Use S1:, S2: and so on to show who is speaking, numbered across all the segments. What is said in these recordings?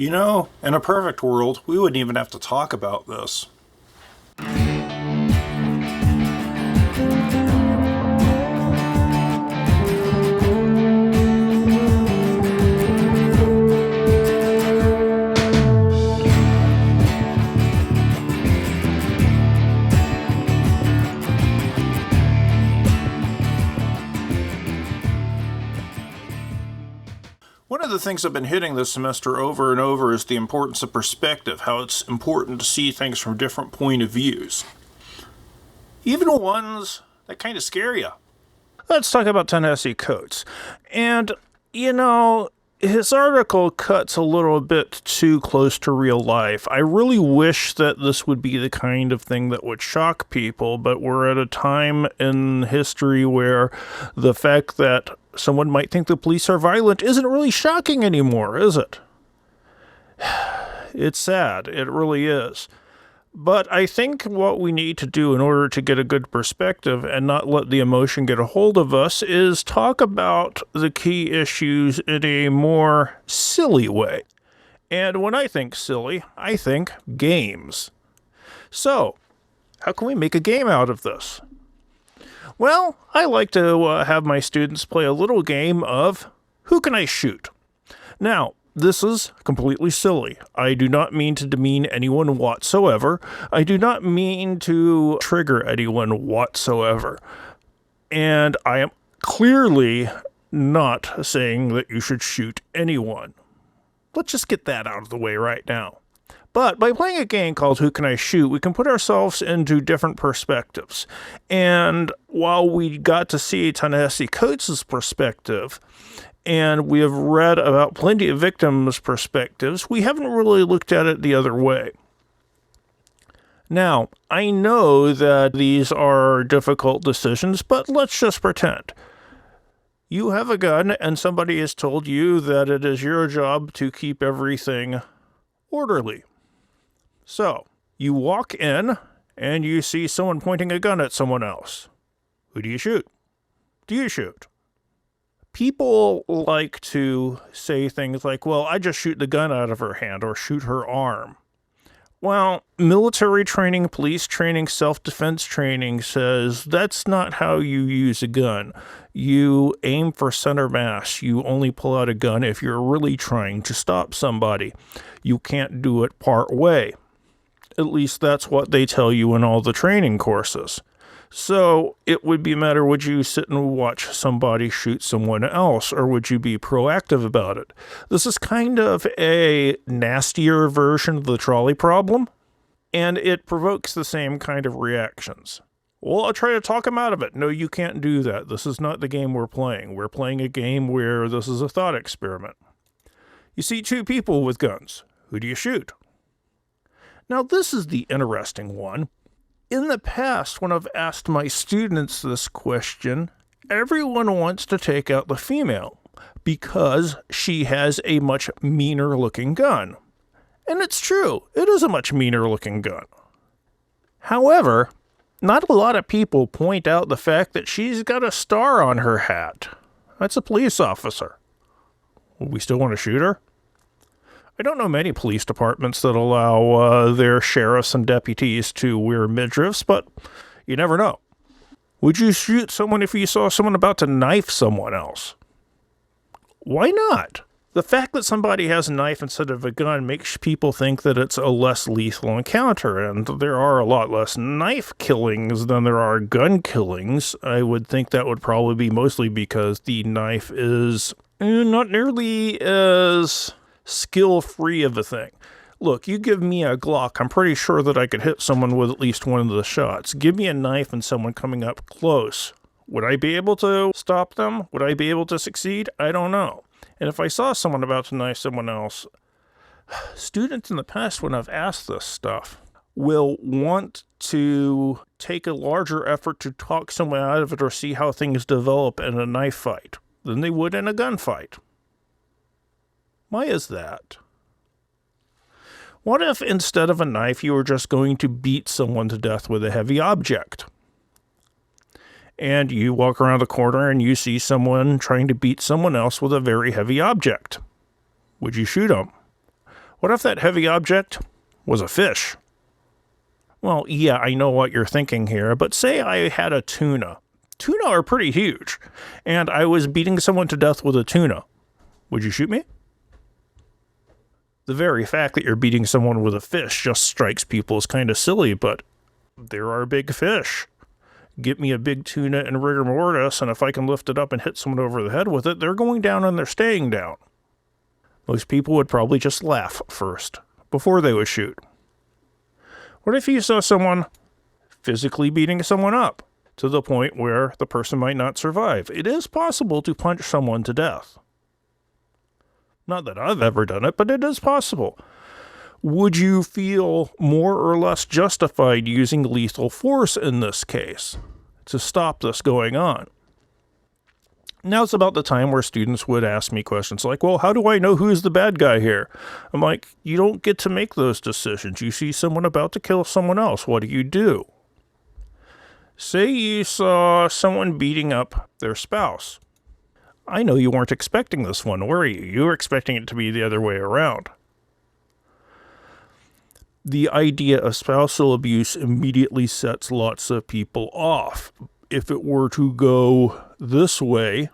S1: In a perfect world, we wouldn't even have to talk about this. One of the things I've been hitting this semester over and over is the importance of perspective, how it's important to see things from different point of views. Even ones that kind of scare you. Let's talk about Ta-Nehesi Coates. And, his article cuts a little bit too close to real life. I really wish that this would be the kind of thing that would shock people, but we're at a time in history where the fact that someone might think the police are violent isn't really shocking anymore, is it? It's sad. It really is. But I think what we need to do in order to get a good perspective and not let the emotion get a hold of us is talk about the key issues in a more silly way. And when I think silly, I think games. So, how can we make a game out of this? Well, I like to have my students play a little game of who can I shoot? Now, this is completely silly. I do not mean to demean anyone whatsoever. I do not mean to trigger anyone whatsoever. And I am clearly not saying that you should shoot anyone. Let's just get that out of the way right now. But by playing a game called Who Can I Shoot, we can put ourselves into different perspectives. And while we got to see Ta-Nehesi Coates' perspective, and we have read about plenty of victims' perspectives, we haven't really looked at it the other way. Now, I know that these are difficult decisions, but let's just pretend. You have a gun, and somebody has told you that it is your job to keep everything orderly. So, you walk in, and you see someone pointing a gun at someone else. Who do you shoot? Do you shoot? People like to say things like, well, I just shoot the gun out of her hand or shoot her arm. Well, military training, police training, self-defense training says that's not how you use a gun. You aim for center mass. You only pull out a gun if you're really trying to stop somebody. You can't do it part way. At least that's what they tell you in all the training courses. So it would be a matter, would you sit and watch somebody shoot someone else, or would you be proactive about it? This is kind of a nastier version of the trolley problem, and it provokes the same kind of reactions. Well, I'll try to talk them out of it. No, you can't do that. This is not the game we're playing. We're playing a game where this is a thought experiment. You see two people with guns. Who do you shoot? Now, this is the interesting one. In the past, when I've asked my students this question, everyone wants to take out the female because she has a much meaner looking gun. And it's true, it is a much meaner looking gun. However, not a lot of people point out the fact that she's got a star on her hat. That's a police officer. We still want to shoot her? I don't know many police departments that allow their sheriffs and deputies to wear midriffs, but you never know. Would you shoot someone if you saw someone about to knife someone else? Why not? The fact that somebody has a knife instead of a gun makes people think that it's a less lethal encounter, and there are a lot less knife killings than there are gun killings. I would think that would probably be mostly because the knife is not nearly as skill-free of a thing. Look, you give me a Glock, I'm pretty sure that I could hit someone with at least one of the shots. Give me a knife and someone coming up close. Would I be able to stop them? Would I be able to succeed? I don't know. And if I saw someone about to knife someone else, students in the past, when I've asked this stuff, will want to take a larger effort to talk someone out of it or see how things develop in a knife fight than they would in a gunfight. Why is that? What if instead of a knife you were just going to beat someone to death with a heavy object? And you walk around the corner and you see someone trying to beat someone else with a very heavy object. Would you shoot them? What if that heavy object was a fish? Well, yeah, I know what you're thinking here, but say I had a tuna. Tuna are pretty huge, and I was beating someone to death with a tuna. Would you shoot me? The very fact that you're beating someone with a fish just strikes people as kind of silly, but there are big fish. Get me a big tuna and rigor mortis, and if I can lift it up and hit someone over the head with it, they're going down and they're staying down. Most people would probably just laugh first, before they would shoot. What if you saw someone physically beating someone up to the point where the person might not survive? It is possible to punch someone to death. Not that I've ever done it, but it is possible. Would you feel more or less justified using lethal force in this case to stop this going on? Now it's about the time where students would ask me questions like, well, how do I know who's the bad guy here? I'm like, you don't get to make those decisions. You see someone about to kill someone else. What do? Say you saw someone beating up their spouse. I know you weren't expecting this one, were you? You were expecting it to be the other way around. The idea of spousal abuse immediately sets lots of people off. If it were to go this way,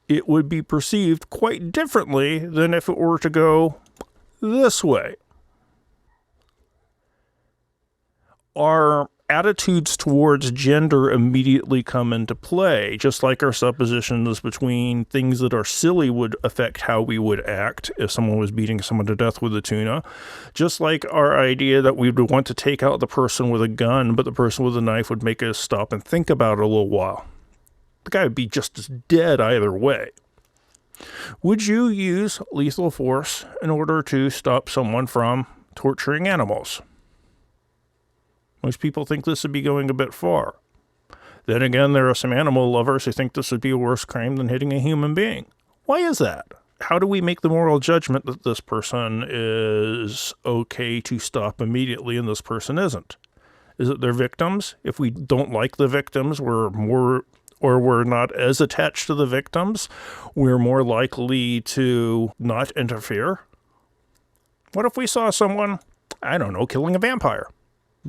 S1: it would be perceived quite differently than if it were to go this way. Our attitudes towards gender immediately come into play, just like our suppositions between things that are silly would affect how we would act if someone was beating someone to death with a tuna, just like our idea that we would want to take out the person with a gun, but the person with a knife would make us stop and think about it a little while. The guy would be just as dead either way. Would you use lethal force in order to stop someone from torturing animals? Most people think this would be going a bit far. Then again, there are some animal lovers who think this would be a worse crime than hitting a human being. Why is that? How do we make the moral judgment that this person is okay to stop immediately and this person isn't? Is it their victims? If we don't like the victims, we're not as attached to the victims, we're more likely to not interfere. What if we saw someone, I don't know, killing a vampire?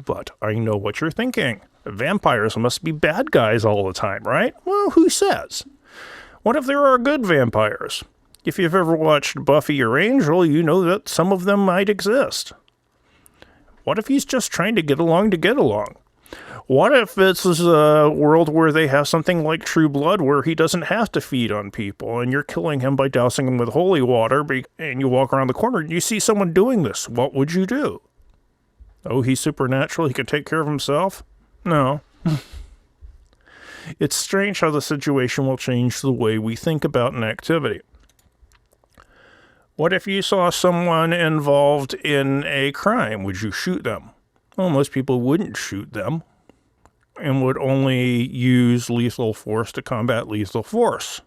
S1: But I know what you're thinking. Vampires must be bad guys all the time, right? Well, who says? What if there are good vampires? If you've ever watched Buffy or Angel, you know that some of them might exist. What if he's just trying to get along to get along? What if this is a world where they have something like True Blood where he doesn't have to feed on people and you're killing him by dousing him with holy water and you walk around the corner and you see someone doing this? What would you do? Oh, he's supernatural, he can take care of himself? No. It's strange how the situation will change the way we think about an activity. What if you saw someone involved in a crime? Would you shoot them? Well, most people wouldn't shoot them and would only use lethal force to combat lethal force.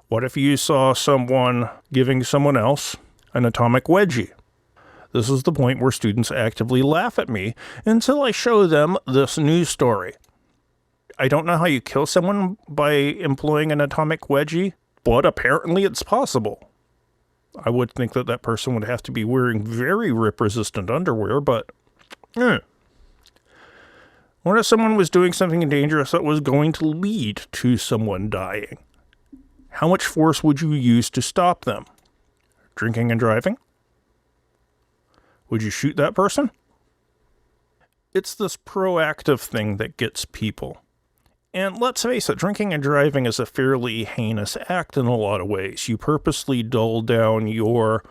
S1: What if you saw someone giving someone else an atomic wedgie? This is the point where students actively laugh at me until I show them this news story. I don't know how you kill someone by employing an atomic wedgie, but apparently it's possible. I would think that that person would have to be wearing very rip-resistant underwear, but What if someone was doing something dangerous that was going to lead to someone dying? How much force would you use to stop them? Drinking and driving? Would you shoot that person? It's this proactive thing that gets people. And let's face it, drinking and driving is a fairly heinous act in a lot of ways. You purposely dull down your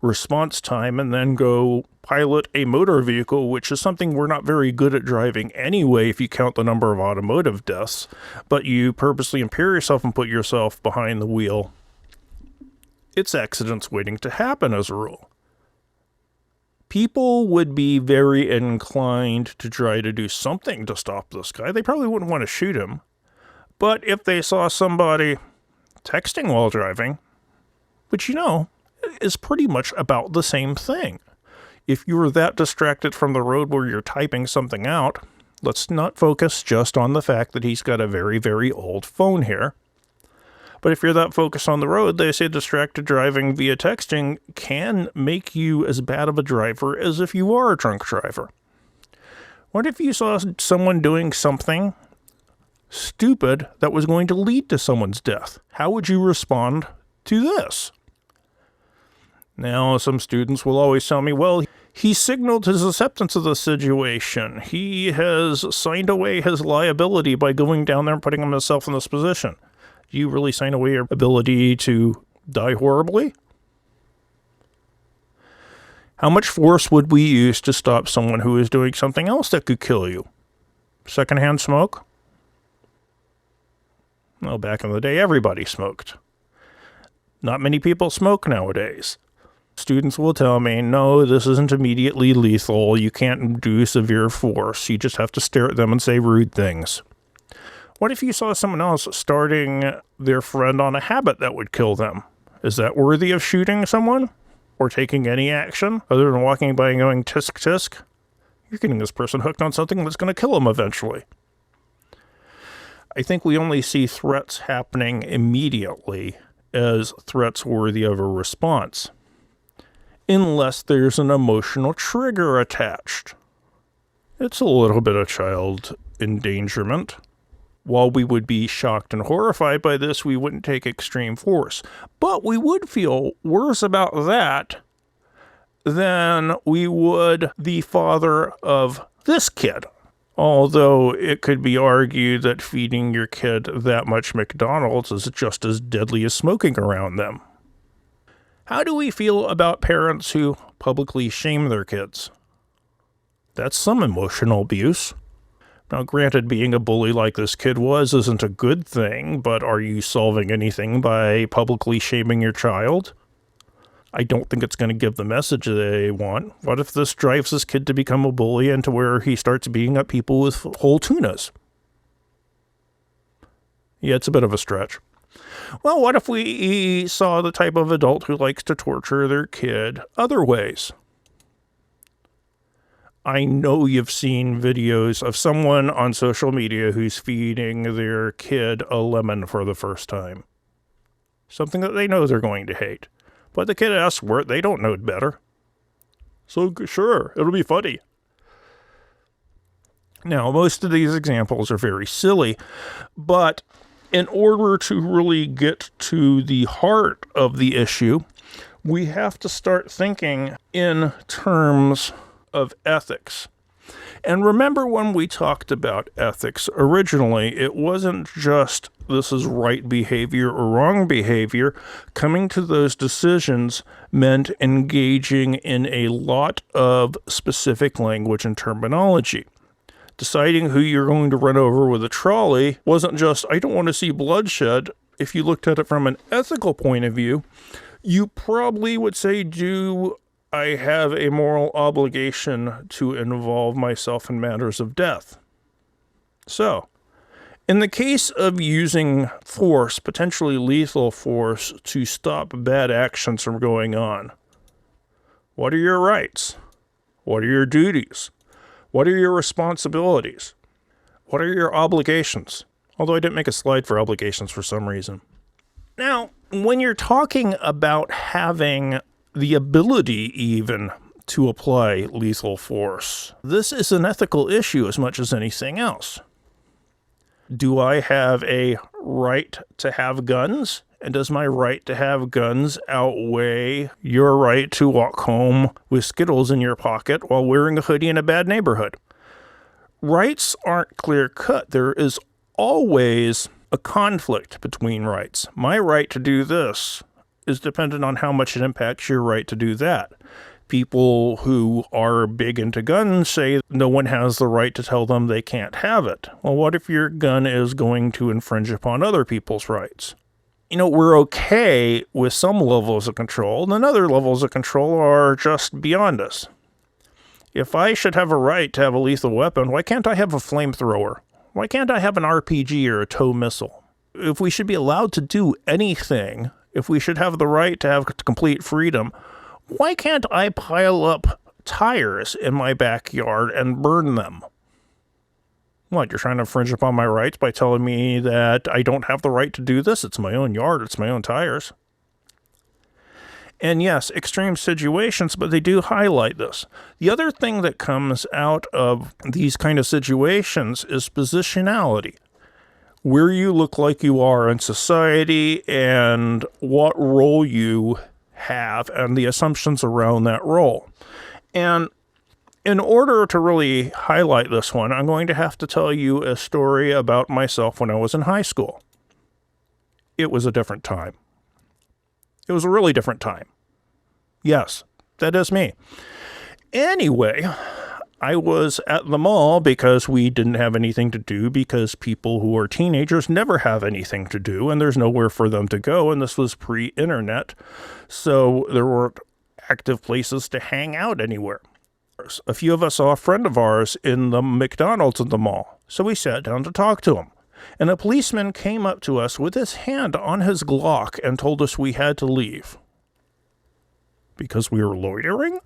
S1: response time and then go pilot a motor vehicle, which is something we're not very good at driving anyway if you count the number of automotive deaths, but you purposely impair yourself and put yourself behind the wheel. It's accidents waiting to happen as a rule. People would be very inclined to try to do something to stop this guy. They probably wouldn't want to shoot him. But if they saw somebody texting while driving, which, is pretty much about the same thing. If you were that distracted from the road where you're typing something out, let's not focus just on the fact that he's got a very, very old phone here. But if you're that focused on the road, they say distracted driving via texting can make you as bad of a driver as if you are a drunk driver. What if you saw someone doing something stupid that was going to lead to someone's death? How would you respond to this? Now, some students will always tell me, well, he signaled his acceptance of the situation. He has signed away his liability by going down there and putting himself in this position. Do you really sign away your ability to die horribly? How much force would we use to stop someone who is doing something else that could kill you? Secondhand smoke? Well, back in the day, everybody smoked. Not many people smoke nowadays. Students will tell me, no, this isn't immediately lethal. You can't do severe force. You just have to stare at them and say rude things. What if you saw someone else starting their friend on a habit that would kill them? Is that worthy of shooting someone? Or taking any action other than walking by and going tisk tisk? You're getting this person hooked on something that's going to kill them eventually. I think we only see threats happening immediately as threats worthy of a response, unless there's an emotional trigger attached. It's a little bit of child endangerment. While we would be shocked and horrified by this, we wouldn't take extreme force. But we would feel worse about that than we would the father of this kid. Although it could be argued that feeding your kid that much McDonald's is just as deadly as smoking around them. How do we feel about parents who publicly shame their kids? That's some emotional abuse. Now, granted, being a bully like this kid was isn't a good thing, but are you solving anything by publicly shaming your child? I don't think it's going to give the message they want. What if this drives this kid to become a bully and to where he starts beating up people with whole tunas? Yeah, it's a bit of a stretch. Well, what if we saw the type of adult who likes to torture their kid other ways? I know you've seen videos of someone on social media who's feeding their kid a lemon for the first time. Something that they know they're going to hate. But the kid asks for it, they don't know better. So sure, it'll be funny. Now, most of these examples are very silly, but in order to really get to the heart of the issue, we have to start thinking in terms of ethics. And remember when we talked about ethics originally, it wasn't just this is right behavior or wrong behavior. Coming to those decisions meant engaging in a lot of specific language and terminology. Deciding who you're going to run over with a trolley wasn't just, I don't want to see bloodshed. If you looked at it from an ethical point of view, you probably would say, do I have a moral obligation to involve myself in matters of death? So, in the case of using force, potentially lethal force, to stop bad actions from going on, what are your rights? What are your duties? What are your responsibilities? What are your obligations? Although I didn't make a slide for obligations for some reason. Now, when you're talking about having the ability even to apply lethal force, this is an ethical issue as much as anything else. Do I have a right to have guns? And does my right to have guns outweigh your right to walk home with Skittles in your pocket while wearing a hoodie in a bad neighborhood? Rights aren't clear-cut. There is always a conflict between rights. My right to do this is dependent on how much it impacts your right to do that. People who are big into guns say no one has the right to tell them they can't have it. Well, what if your gun is going to infringe upon other people's rights? You know, we're okay with some levels of control, and then other levels of control are just beyond us. If I should have a right to have a lethal weapon, why can't I have a flamethrower? Why can't I have an RPG or a tow missile? If we should be allowed to do anything, if we should have the right to have complete freedom, why can't I pile up tires in my backyard and burn them? What, you're trying to infringe upon my rights by telling me that I don't have the right to do this? It's my own yard, it's my own tires. And yes, extreme situations, but they do highlight this. The other thing that comes out of these kind of situations is positionality. Where you look like you are in society and what role you have and the assumptions around that role. And in order to really highlight this one, I'm going to have to tell you a story about myself when I was in high school. It was a different time. It was a really different time. Yes, that is me. Anyway, I was at the mall because we didn't have anything to do, because people who are teenagers never have anything to do and there's nowhere for them to go, and this was pre-internet, so there weren't active places to hang out anywhere. A few of us saw a friend of ours in the McDonald's at the mall, so we sat down to talk to him. And a policeman came up to us with his hand on his Glock and told us we had to leave. Because we were loitering?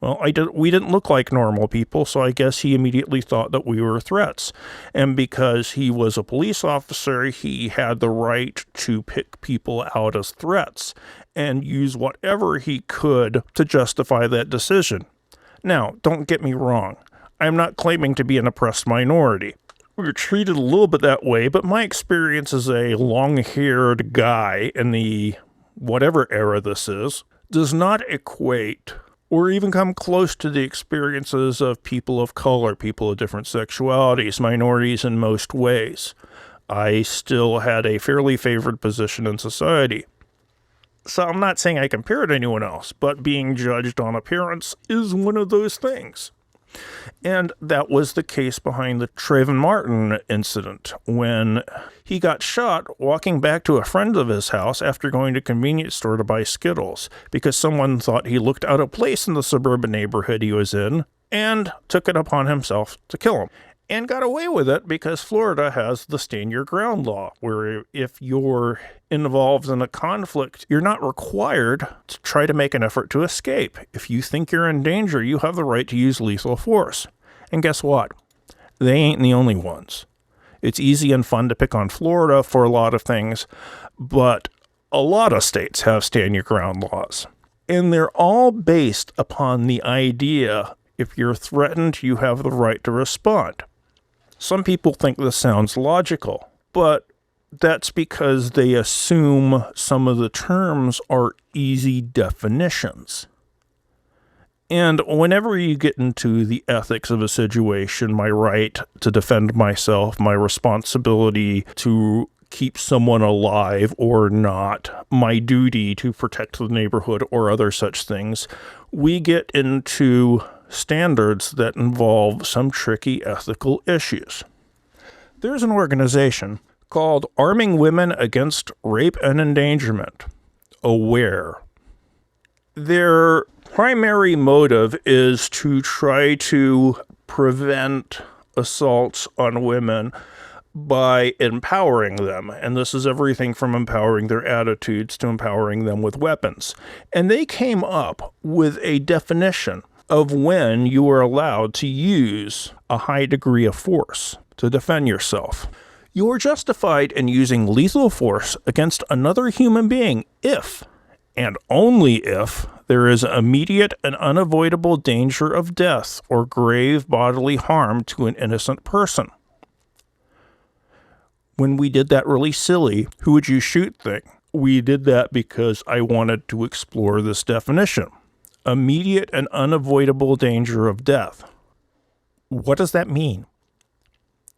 S1: Well, we didn't look like normal people, so I guess he immediately thought that we were threats. And because he was a police officer, he had the right to pick people out as threats and use whatever he could to justify that decision. Now, don't get me wrong. I'm not claiming to be an oppressed minority. We're treated a little bit that way, but my experience as a long-haired guy in the whatever era this is does not equate or even come close to the experiences of people of color, people of different sexualities, minorities in most ways. I still had a fairly favored position in society. So I'm not saying I compare to anyone else, but being judged on appearance is one of those things. And that was the case behind the Trayvon Martin incident, when he got shot walking back to a friend of his house after going to a convenience store to buy Skittles, because someone thought he looked out of place in the suburban neighborhood he was in, and took it upon himself to kill him. And got away with it because Florida has the stand your ground law, where if you're involved in a conflict, you're not required to try to make an effort to escape. If you think you're in danger, you have the right to use lethal force. And guess what? They ain't the only ones. It's easy and fun to pick on Florida for a lot of things, but a lot of states have stand your ground laws. And they're all based upon the idea, if you're threatened, you have the right to respond. Some people think this sounds logical, but that's because they assume some of the terms are easy definitions. And whenever you get into the ethics of a situation, my right to defend myself, my responsibility to keep someone alive or not, my duty to protect the neighborhood or other such things, we get into standards that involve some tricky ethical issues. There's an organization called Arming Women Against Rape and Endangerment, AWARE. Their primary motive is to try to prevent assaults on women by empowering them. And this is everything from empowering their attitudes to empowering them with weapons. And they came up with a definition of when you are allowed to use a high degree of force to defend yourself. You are justified in using lethal force against another human being if, and only if, there is immediate and unavoidable danger of death or grave bodily harm to an innocent person. When we did that really silly, who would you shoot thing, we did that because I wanted to explore this definition. Immediate and unavoidable danger of death. What does that mean?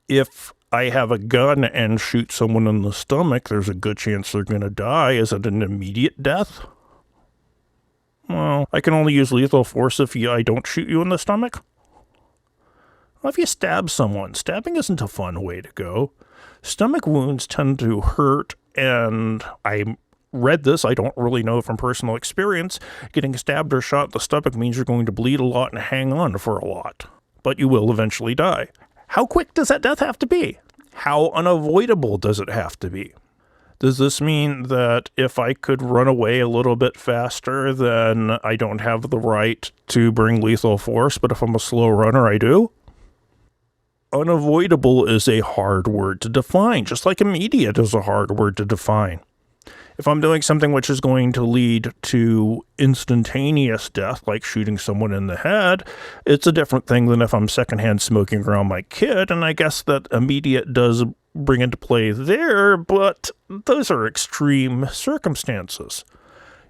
S1: If I have a gun and shoot someone in the stomach, there's a good chance they're going to die. Is it an immediate death? Well, I can only use lethal force if I don't shoot you in the stomach. Well, if you stab someone, stabbing isn't a fun way to go. Stomach wounds tend to hurt, and I read this, I don't really know from personal experience. Getting stabbed or shot in the stomach means you're going to bleed a lot and hang on for a lot. But you will eventually die. How quick does that death have to be? How unavoidable does it have to be? Does this mean that if I could run away a little bit faster, then I don't have the right to bring lethal force, but if I'm a slow runner, I do? unavoidable is a hard word to define, just like immediate is a hard word to define. If I'm doing something which is going to lead to instantaneous death, like shooting someone in the head, it's a different thing than if I'm secondhand smoking around my kid, and I guess that immediate does bring into play there, but those are extreme circumstances.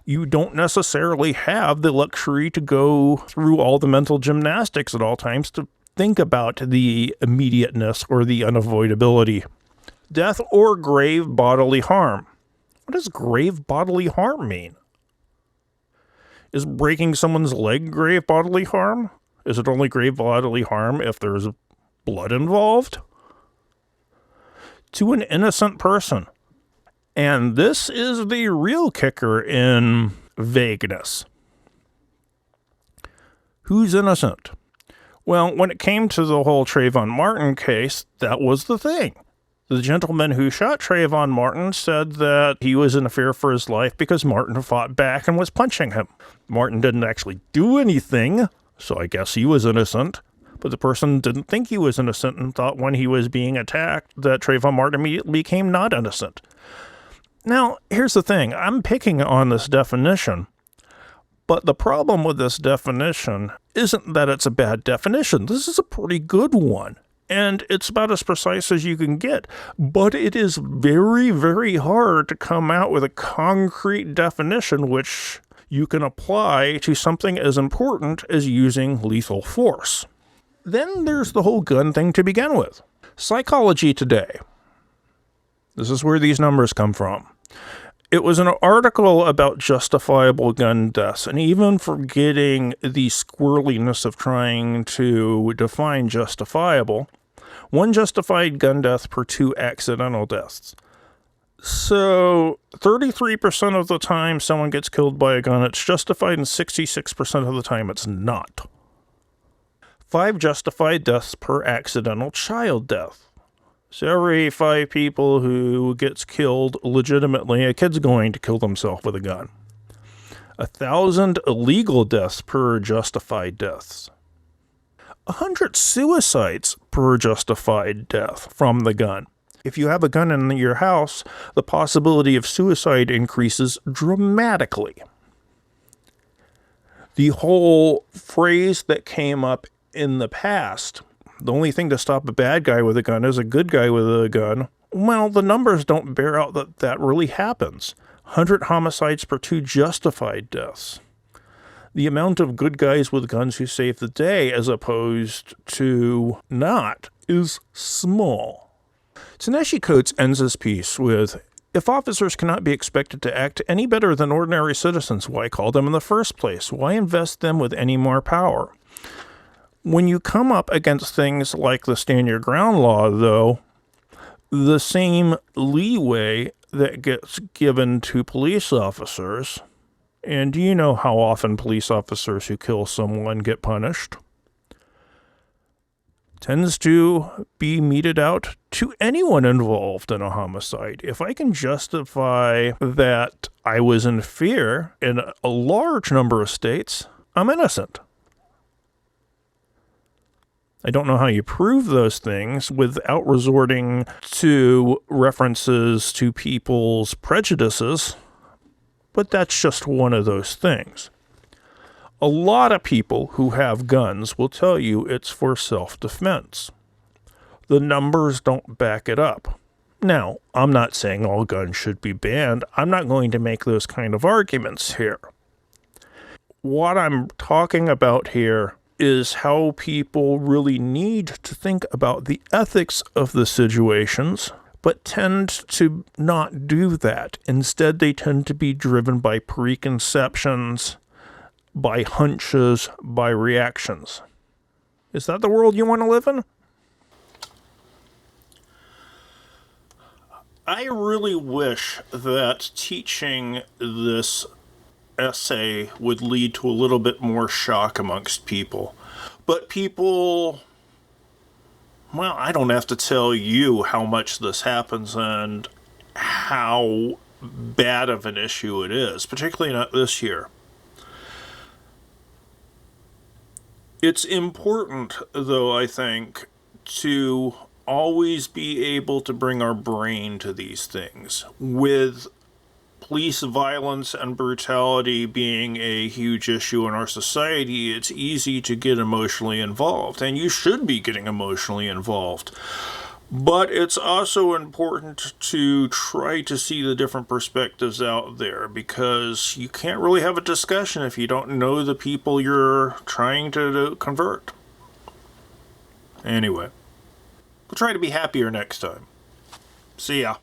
S1: You don't necessarily have the luxury to go through all the mental gymnastics at all times to think about the immediateness or the unavoidability. Death or grave bodily harm. What does grave bodily harm mean? Is breaking someone's leg grave bodily harm? Is it only grave bodily harm if there's blood involved? To an innocent person. And this is the real kicker in vagueness. Who's innocent? Well, when it came to the whole Trayvon Martin case, that was the thing. The gentleman who shot Trayvon Martin said that he was in fear for his life because Martin fought back and was punching him. Martin didn't actually do anything, so I guess he was innocent. But the person didn't think he was innocent and thought when he was being attacked that Trayvon Martin immediately became not innocent. Now, here's the thing. I'm picking on this definition. But the problem with this definition isn't that it's a bad definition. This is a pretty good one. And it's about as precise as you can get. But it is very, very hard to come out with a concrete definition which you can apply to something as important as using lethal force. Then there's the whole gun thing to begin with. Psychology Today. This is where these numbers come from. It was an article about justifiable gun deaths, and even forgetting the squirreliness of trying to define justifiable, 1 justified gun death per 2 accidental deaths. So 33% of the time someone gets killed by a gun, it's justified, and 66% of the time it's not. 5 justified deaths per accidental child death. So every 5 people who gets killed legitimately, a kid's going to kill themselves with a gun. 1,000 illegal deaths per justified deaths. 100 suicides per justified death from the gun. If you have a gun in your house, the possibility of suicide increases dramatically. The whole phrase that came up in the past, the only thing to stop a bad guy with a gun is a good guy with a gun. Well, the numbers don't bear out that that really happens. 100 homicides per 2 justified deaths. The amount of good guys with guns who save the day as opposed to not is small. Ta-Nehesi Coates ends his piece with, "If officers cannot be expected to act any better than ordinary citizens, why call them in the first place? Why invest them with any more power?" When you come up against things like the Stand Your Ground law, though, the same leeway that gets given to police officers, and do you know how often police officers who kill someone get punished, tends to be meted out to anyone involved in a homicide. If I can justify that I was in fear in a large number of states, I'm innocent. I don't know how you prove those things without resorting to references to people's prejudices, but that's just one of those things. A lot of people who have guns will tell you it's for self-defense. The numbers don't back it up. Now, I'm not saying all guns should be banned. I'm not going to make those kind of arguments here. What I'm talking about here is how people really need to think about the ethics of the situations, but tend to not do that. Instead, they tend to be driven by preconceptions, by hunches, by reactions. Is that the world you want to live in? I really wish that teaching this essay would lead to a little bit more shock amongst people. But people, well, I don't have to tell you how much this happens and how bad of an issue it is, particularly not this year. It's important, though, I think, to always be able to bring our brain to these things. With police violence and brutality being a huge issue in our society, it's easy to get emotionally involved, and you should be getting emotionally involved. But it's also important to try to see the different perspectives out there, because you can't really have a discussion if you don't know the people you're trying to convert. Anyway, we'll try to be happier next time. See ya.